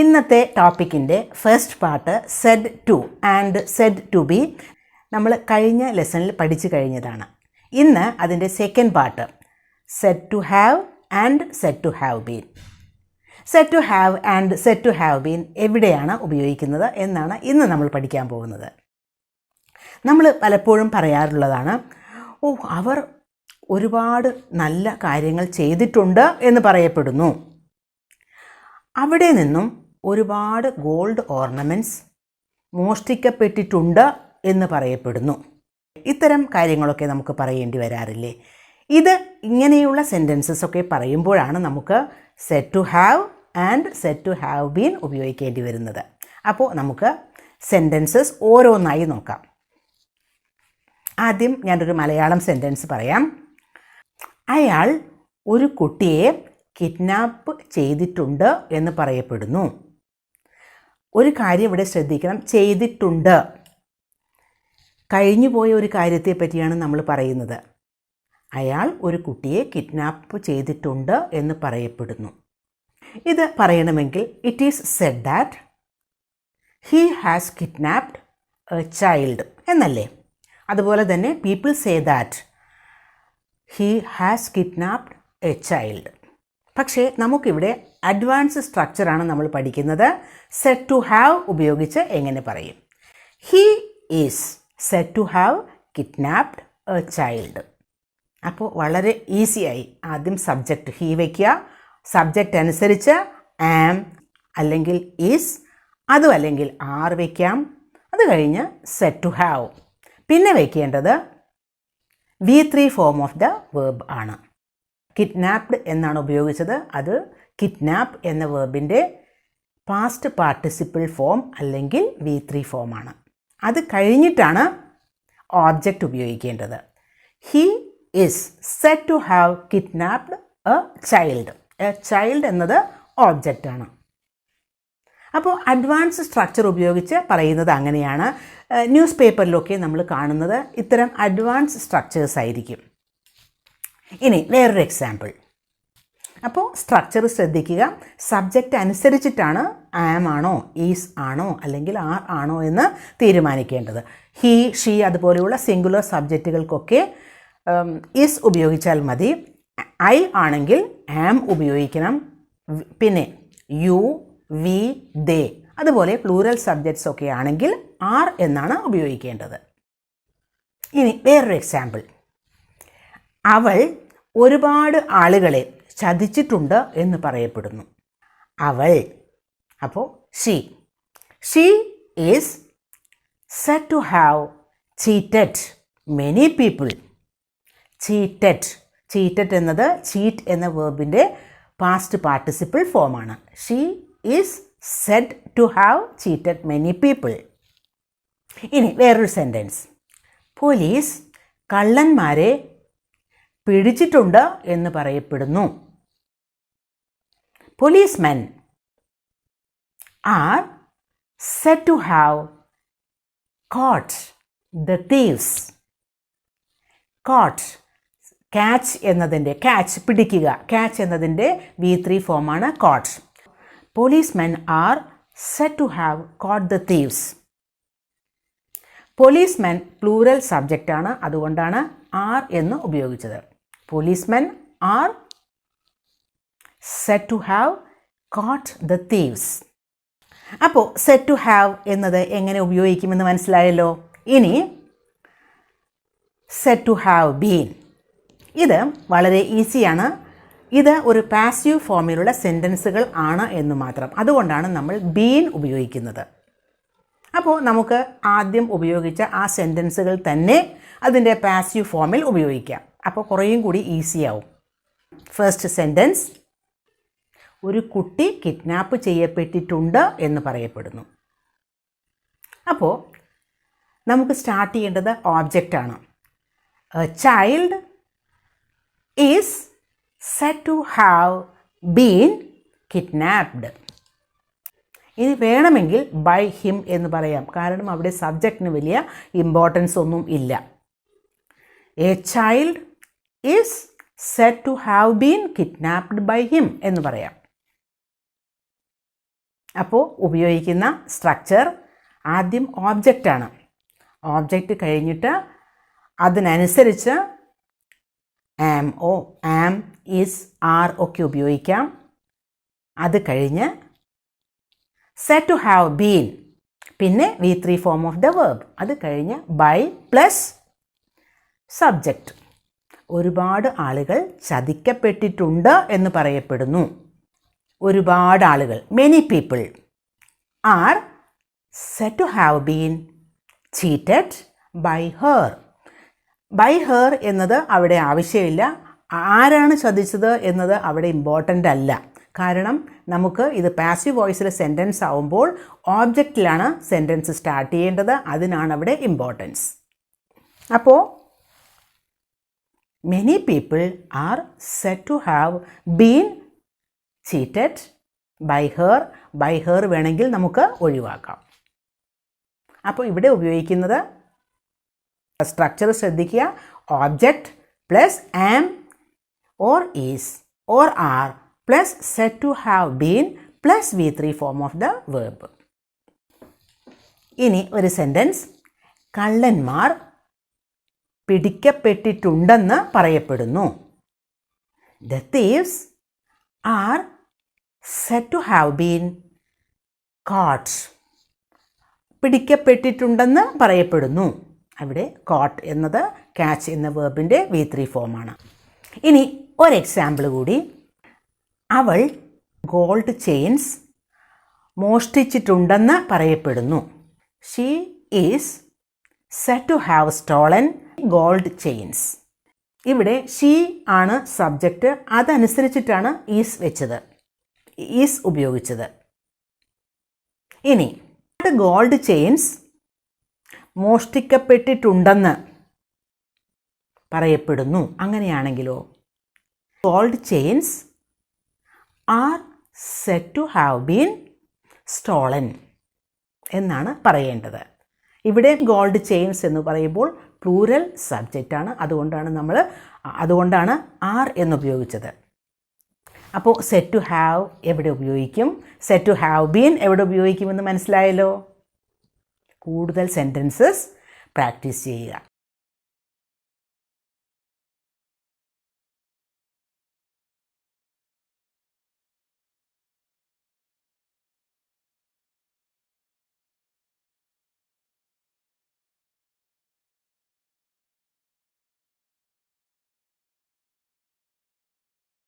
ഇന്നത്തെ ടോപ്പിക്കിൻ്റെ first part said to and said to be നമ്മൾ കഴിഞ്ഞ ലെസണിൽ പഠിച്ചു കഴിഞ്ഞതാണ്. ഇന്ന് അതിൻ്റെ second part said to have and said to have been. Said to have and said to have been എവിടെയാണ് ഉപയോഗിക്കുന്നത് എന്നാണ് ഇന്ന് നമ്മൾ പഠിക്കാൻ പോകുന്നത്. നമ്മൾ പലപ്പോഴും പറയാറുള്ളതാണ്, അവർ ഒരുപാട് നല്ല കാര്യങ്ങൾ ചെയ്തിട്ടുണ്ട് എന്ന് പറയപ്പെടുന്നു. അവിടെ നിന്നും ഒരുപാട് ഗോൾഡ് ഓർണമെൻറ്റ്സ് മോഷ്ടിക്കപ്പെട്ടിട്ടുണ്ട് എന്ന് പറയപ്പെടുന്നു. ഇത്തരം കാര്യങ്ങളൊക്കെ നമുക്ക് പറയേണ്ടി വരാറില്ലേ? ഇത് ഇങ്ങനെയുള്ള സെൻറ്റൻസസ് ഒക്കെ പറയുമ്പോഴാണ് നമുക്ക് said to have and said to have been ഉപയോഗിക്കേണ്ടി വരുന്നത്. അപ്പോൾ നമുക്ക് സെൻറ്റൻസസ് ഓരോന്നായി നോക്കാം. ആദ്യം ഞാനൊരു മലയാളം സെൻറ്റൻസ് പറയാം. അയാൾ ഒരു കുട്ടിയെ കിഡ്നാപ്പ് ചെയ്തിട്ടുണ്ട് എന്ന് പറയപ്പെടുന്നു. ഒരു കാര്യം ഇവിടെ ശ്രദ്ധിക്കണം, ചെയ്തിട്ടുണ്ട്. കഴിഞ്ഞുപോയ ഒരു കാര്യത്തെ പറ്റിയാണ് നമ്മൾ പറയുന്നത്. അയാൾ ഒരു കുട്ടിയെ കിഡ്നാപ്പ് ചെയ്തിട്ടുണ്ട് എന്ന് പറയപ്പെടുന്നു. ഇത് പറയണമെങ്കിൽ it is said that he has kidnapped a child എന്നല്ലേ? അതുപോലെ തന്നെ people say that he has kidnapped a child. പക്ഷേ നമുക്കിവിടെ അഡ്വാൻസ് സ്ട്രക്ചറാണ് നമ്മൾ പഠിക്കുന്നത്. സെഡ് ടു ഹാവ് ഉപയോഗിച്ച് എങ്ങനെ പറയും? He is said to have kidnapped a child. അപ്പോൾ വളരെ ഈസിയായി ആദ്യം സബ്ജക്റ്റ് ഹി വയ്ക്കുക, സബ്ജക്റ്റ് അനുസരിച്ച് ആം അല്ലെങ്കിൽ ഈസ്, അതും അല്ലെങ്കിൽ ആർ വയ്ക്കാം. അത് കഴിഞ്ഞ് സെഡ് ടു ഹാവ്. പിന്നെ വയ്ക്കേണ്ടത് V3 form of the verb ആണ്. കിഡ്നാപ്ഡ് എന്നാണ് ഉപയോഗിച്ചത്. അത് കിഡ്നാപ്പ് എന്ന വേർബിൻ്റെ പാസ്റ്റ് പാർട്ടിസിപ്പിൾ ഫോം അല്ലെങ്കിൽ V3 ഫോമാണ്. അത് കഴിഞ്ഞിട്ടാണ് ഓബ്ജക്റ്റ് ഉപയോഗിക്കേണ്ടത്. He is said to have kidnapped a child. A child എന്നത് ഓബ്ജക്റ്റാണ്. അപ്പോൾ അഡ്വാൻസ് സ്ട്രക്ചർ ഉപയോഗിച്ച് പറയുന്നത് അങ്ങനെയാണ്. ന്യൂസ് പേപ്പറിലൊക്കെ നമ്മൾ കാണുന്നത് ഇത്തരം അഡ്വാൻസ് സ്ട്രക്ചേഴ്സ് ആയിരിക്കും. ഇനി വേറൊരു എക്സാമ്പിൾ. അപ്പോൾ സ്ട്രക്ചർ ശ്രദ്ധിക്കുക. സബ്ജക്റ്റ് അനുസരിച്ചിട്ടാണ് ആം ആണോ ഈസ് ആണോ അല്ലെങ്കിൽ ആർ ആണോ എന്ന് തീരുമാനിക്കേണ്ടത്. ഹി ഷീ അതുപോലെയുള്ള സിംഗുലർ സബ്ജക്റ്റുകൾക്കൊക്കെ ഈസ് ഉപയോഗിച്ചാൽ മതി. ഐ ആണെങ്കിൽ ആം ഉപയോഗിക്കണം. പിന്നെ യു വി ദേ അതുപോലെ പ്ലൂറൽ സബ്ജക്ട്സ് ഒക്കെ ആണെങ്കിൽ ആർ എന്നാണ് ഉപയോഗിക്കേണ്ടത്. ഇനി വേറൊരു എക്സാമ്പിൾ. അവൾ ഒരുപാട് ആളുകളെ ചതിച്ചിട്ടുണ്ട് എന്ന് പറയപ്പെടുന്നു. അവൾ, അപ്പോൾ she is said to have cheated many people. Cheated എന്നത് ചീറ്റ് എന്ന വേർബിൻ്റെ പാസ്റ്റ് പാർട്ടിസിപ്പിൾ ഫോമാണ്. She is said to have cheated many people. ഇനി വേറൊരു സെൻറ്റൻസ്. പോലീസ് കള്ളന്മാരെ പിടിച്ചിട്ടുണ്ട് എന്ന് പറയപ്പെടുന്നു. Policemen are said to have caught the thieves. Caught, catch പിടിക്കുക, ക്യാച്ച് എന്നതിൻ്റെ V3 ഫോമാണ് caught. Policemen are said to have caught the thieves. Policemen plural സബ്ജക്റ്റാണ്, അതുകൊണ്ടാണ് ആർ എന്ന് ഉപയോഗിച്ചത്. Policemen are said to have caught the thieves. അപ്പോൾ said to have എന്നത് എങ്ങനെ ഉപയോഗിക്കുമെന്ന് മനസ്സിലായല്ലോ. ഇനി സെഡ് ടു ഹാവ് ബീൻ. ഇത് വളരെ ഈസിയാണ്. ഇത് ഒരു പാസീവ് ഫോമിലുള്ള സെൻറ്റൻസുകൾ ആണ് എന്ന് മാത്രം. അതുകൊണ്ടാണ് നമ്മൾ ബീൻ ഉപയോഗിക്കുന്നത്. അപ്പോൾ നമുക്ക് ആദ്യം ഉപയോഗിച്ച ആ സെൻറ്റൻസുകൾ തന്നെ അതിൻ്റെ പാസീവ് ഫോമിൽ ഉപയോഗിക്കാം. അപ്പോൾ കുറേയും കൂടി ഈസിയാവും. ഫസ്റ്റ് സെൻറ്റൻസ്, ഒരു കുട്ടി കിഡ്നാപ്പ് ചെയ്യപ്പെട്ടിട്ടുണ്ട് എന്ന് പറയപ്പെടുന്നു. അപ്പോൾ നമുക്ക് സ്റ്റാർട്ട് ചെയ്യേണ്ടത് ഓബ്ജക്റ്റാണ്. A child is said to have been kidnapped. ഇനി വേണമെങ്കിൽ ബൈ ഹിം എന്ന് പറയാം, കാരണം അവിടെ സബ്ജക്റ്റിന് വലിയ ഇമ്പോർട്ടൻസ് ഒന്നും ഇല്ല. A child is said to have been kidnapped by him എന്ന് പറയാം. അപ്പോൾ ഉപയോഗിക്കുന്ന സ്ട്രക്ചർ ആദ്യം ഓബ്ജക്റ്റാണ്. ഓബ്ജക്റ്റ് കഴിഞ്ഞിട്ട് അതിനനുസരിച്ച് ആം, ആം, ഈസ്, ആർ ഒക്കെ ഉപയോഗിക്കാം. അത് കഴിഞ്ഞ് സെഡ് ടു ഹാവ് ബീൻ, പിന്നെ V3 form of the verb. അത് കഴിഞ്ഞ് ബൈ പ്ലസ് സബ്ജക്റ്റ്. ഒരുപാട് ആളുകൾ ചതിക്കപ്പെട്ടിട്ടുണ്ട് എന്ന് പറയപ്പെടുന്നു. ഒരുപാട് ആളുകൾ, many people are said to have been cheated by her. By her എന്നത് അവിടെ ആവശ്യമില്ല. ആരാണ് ചതിച്ചത് എന്നത് അവിടെ ഇമ്പോർട്ടൻ്റ് അല്ല. കാരണം നമുക്ക് ഇത് പാസീവ് വോയിസിലെ സെൻറ്റൻസ് ആവുമ്പോൾ ഓബ്ജക്റ്റിലാണ് സെൻറ്റൻസ് സ്റ്റാർട്ട് ചെയ്യേണ്ടത്. അതിനാണ് അവിടെ ഇമ്പോർട്ടൻസ്. അപ്പോൾ many people are said to have been cheated by her. By her വേണമെങ്കിൽ നമുക്ക് ഒഴിവാക്കാം. അപ്പോൾ ഇവിടെ ഉപയോഗിക്കുന്നത് സ്ട്രക്ചർ ശ്രദ്ധിക്കുക. Object plus am or is or are plus said to have been plus V3 form of the verb. ഇനി ഒരു sentence. കള്ളന്മാർ പിടിക്കപ്പെട്ടിട്ടുണ്ടെന്ന് പറയപ്പെടുന്നു. The thieves are said to have been caught. പിടിക്കപ്പെട്ടിട്ടുണ്ടെന്ന് പറയപ്പെടുന്നു. അവിടെ കോട്ട് എന്നത് ക്യാച്ച് എന്ന വേർബിൻ്റെ V3 ഫോമാണ്. ഇനി ഒരു എക്സാമ്പിൾ കൂടി. അവൾ ഗോൾഡ് ചെയിൻസ് മോഷ്ടിച്ചിട്ടുണ്ടെന്ന് പറയപ്പെടുന്നു. She is said to have stolen gold chains. ഇവിടെ ഷീ ആണ് സബ്ജക്റ്റ്. അതനുസരിച്ചിട്ടാണ് ഈസ് വെച്ചത്, ഈസ് ഉപയോഗിച്ചത്. ഇനി ഗോൾഡ് ചെയിൻസ് മോഷ്ടിക്കപ്പെട്ടിട്ടുണ്ടെന്ന് പറയപ്പെടുന്നു. അങ്ങനെയാണെങ്കിലോ gold chains are said to have been stolen എന്നാണ് പറയേണ്ടത്. ഇവിടെ ഗോൾഡ് ചെയിൻസ് എന്ന് പറയുമ്പോൾ പ്ലൂരൽ സബ്ജക്റ്റാണ്. അതുകൊണ്ടാണ് ആർ എന്നുപയോഗിച്ചത്. അപ്പോൾ സെഡ് ടു ഹാവ് എവിടെ ഉപയോഗിക്കും, സെഡ് ടു ഹാവ് ബീൻ എവിടെ ഉപയോഗിക്കുമെന്ന് മനസ്സിലായല്ലോ. കൂടുതൽ സെൻറ്റൻസസ് പ്രാക്ടീസ് ചെയ്യുക.